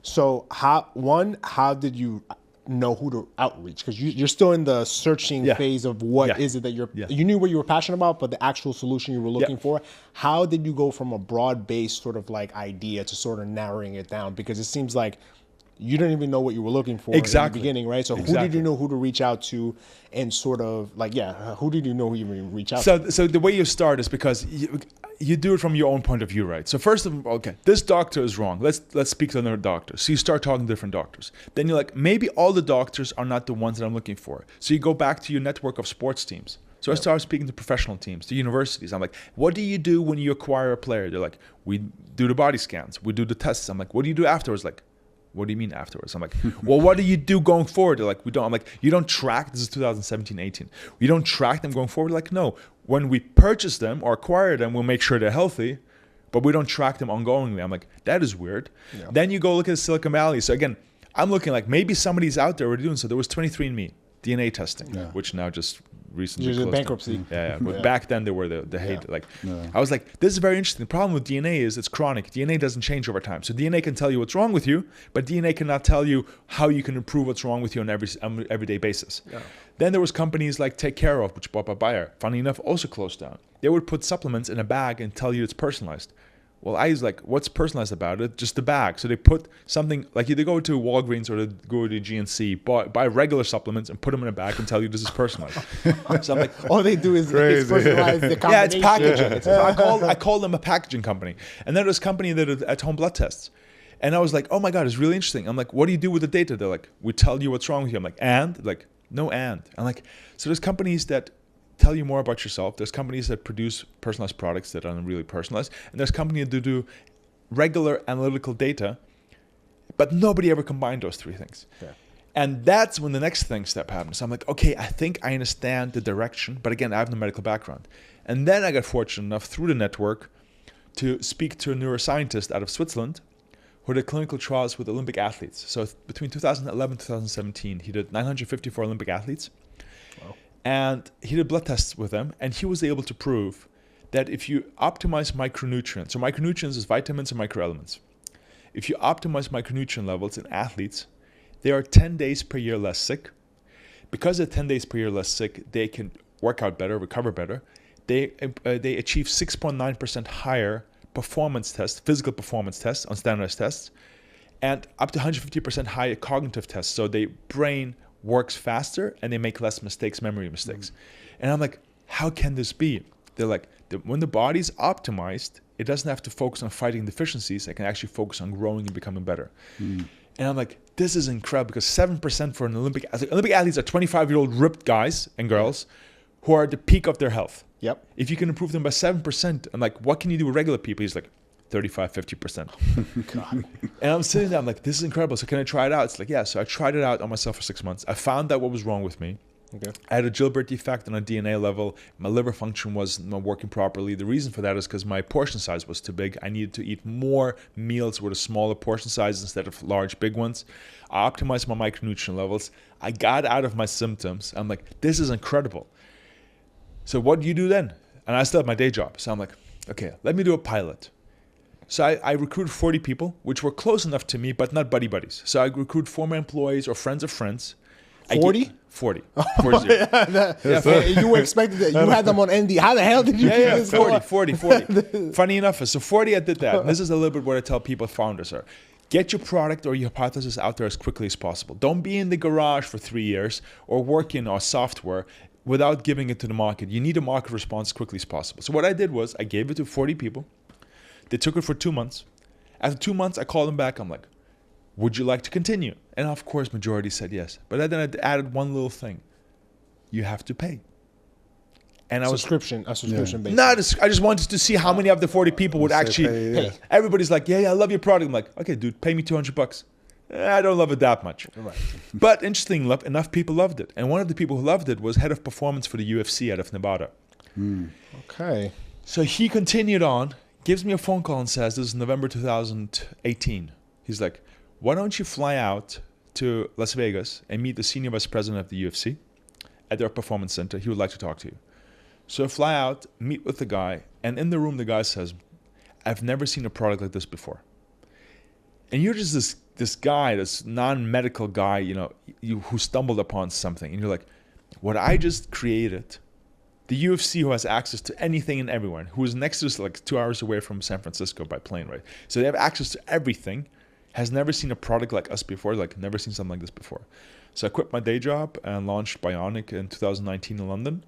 So how did you know who to outreach? Because you're still in the searching phase of what is it that you knew what you were passionate about, but the actual solution you were looking for. How did you go from a broad-based sort of like idea to sort of narrowing it down? Because it seems like you didn't even know what you were looking for in the beginning, right? So who did you know who to reach out to, and sort of like, who did you know who you would reach out to? So the way you start is because you do it from your own point of view, right? So first of all, okay, this doctor is wrong. Let's speak to another doctor. So you start talking to different doctors. Then you're like, maybe all the doctors are not the ones that I'm looking for. So you go back to your network of sports teams. So I started speaking to professional teams, to universities. I'm like, what do you do when you acquire a player? They're like, we do the body scans. We do the tests. I'm like, what do you do afterwards? Like, what do you mean afterwards? I'm like, well, what do you do going forward? They're like, we don't. I'm like, you don't track. This is 2017, 18. You don't track them going forward? They're like, no. When we purchase them or acquire them, we'll make sure they're healthy, but we don't track them ongoingly. I'm like, that is weird. Yeah. Then you go look at Silicon Valley. So again, I'm looking like maybe somebody's out there already doing so. There was 23andMe, DNA testing, which now just recently closed bankruptcy. But back then they were the hate. I was like, this is very interesting. The problem with DNA is it's chronic. DNA doesn't change over time. So DNA can tell you what's wrong with you, but DNA cannot tell you how you can improve what's wrong with you on everyday basis. Yeah. Then there was companies like Take Care Of, which bought by Bayer. Funny enough, also closed down. They would put supplements in a bag and tell you it's personalized. Well, I was like, what's personalized about it? Just the bag. So they put something, like they go to Walgreens or they go to GNC, buy regular supplements and put them in a bag and tell you this is personalized. So I'm like, all they do is personalize the combination. Yeah, it's packaging. I call them a packaging company. And then there's a company that did at-home blood tests. And I was like, oh my God, it's really interesting. I'm like, what do you do with the data? They're like, we tell you what's wrong with you. I'm like, and? Like, no and. I'm like, so there's companies that tell you more about yourself. There's companies that produce personalized products that aren't really personalized. And there's companies that do regular analytical data, but nobody ever combined those three things. Yeah. And that's when the next step happened. So I'm like, okay, I think I understand the direction, but again, I have no medical background. And then I got fortunate enough through the network to speak to a neuroscientist out of Switzerland who did clinical trials with Olympic athletes. So between 2011 and 2017, he did 954 Olympic athletes. Wow. And he did blood tests with them, and he was able to prove that if you optimize micronutrients, so micronutrients is vitamins and microelements. If you optimize micronutrient levels in athletes, they are 10 days per year less sick. Because they're 10 days per year less sick, they can work out better, recover better. They achieve 6.9% higher performance tests, physical performance tests on standardized tests, and up to 150% higher cognitive tests. So their brain works faster and they make less mistakes, memory mistakes. And I'm like, how can this be? They're like, when the body's optimized, it doesn't have to focus on fighting deficiencies. It can actually focus on growing and becoming better. And I'm like, this is incredible, because 7% for an Olympic athletes are 25-year-old ripped guys and girls who are at the peak of their health. Yep. If you can improve them by 7%, I'm like, what can you do with regular people? He's like, 35, 50%. God. And I'm sitting there, I'm like, this is incredible. So can I try it out? It's like, yeah. So I tried it out on myself for 6 months. I found out what was wrong with me. Okay. I had a Gilbert defect on a DNA level. My liver function was not working properly. The reason for that is because my portion size was too big. I needed to eat more meals with a smaller portion size instead of large, big ones. I optimized my micronutrient levels. I got out of my symptoms. I'm like, this is incredible. So what do you do then? And I still have my day job. So I'm like, okay, let me do a pilot. So I recruited 40 people, which were close enough to me, but not buddies. So I recruited former employees or friends of friends. 40? 40. You were expecting that. You had them on ND. How the hell did you do this? 40. Funny enough, so 40 I did that. And this is a little bit what I tell people, founders are. Get your product or your hypothesis out there as quickly as possible. Don't be in the garage for 3 years or working on software without giving it to the market. You need a market response as quickly as possible. So what I did was I gave it to 40 people. They took it for 2 months. After 2 months, I called them back. I'm like, would you like to continue? And of course, majority said yes. But then I added one little thing. You have to pay. And a subscription based. No, I just wanted to see how many of the 40 people would actually pay. Everybody's like, yeah, I love your product. I'm like, okay, dude, pay me $200. I don't love it that much. Right. But interestingly enough, people loved it. And one of the people who loved it was head of performance for the UFC out of Nevada. Okay. So he continued on, gives me a phone call and says, this is November 2018. He's like, why don't you fly out to Las Vegas and meet the senior vice president of the UFC at their performance center? He would like to talk to you. So I fly out, meet with the guy, and in the room the guy says, I've never seen a product like this before. And you're just this guy, this non-medical guy, you know, who stumbled upon something, and you're like, what I just created, the UFC, who has access to anything and everyone, who is next to us, like 2 hours away from San Francisco by plane, right? So they have access to everything, has never seen a product like us before, like never seen something like this before. So I quit my day job and launched Bioniq in 2019 in London.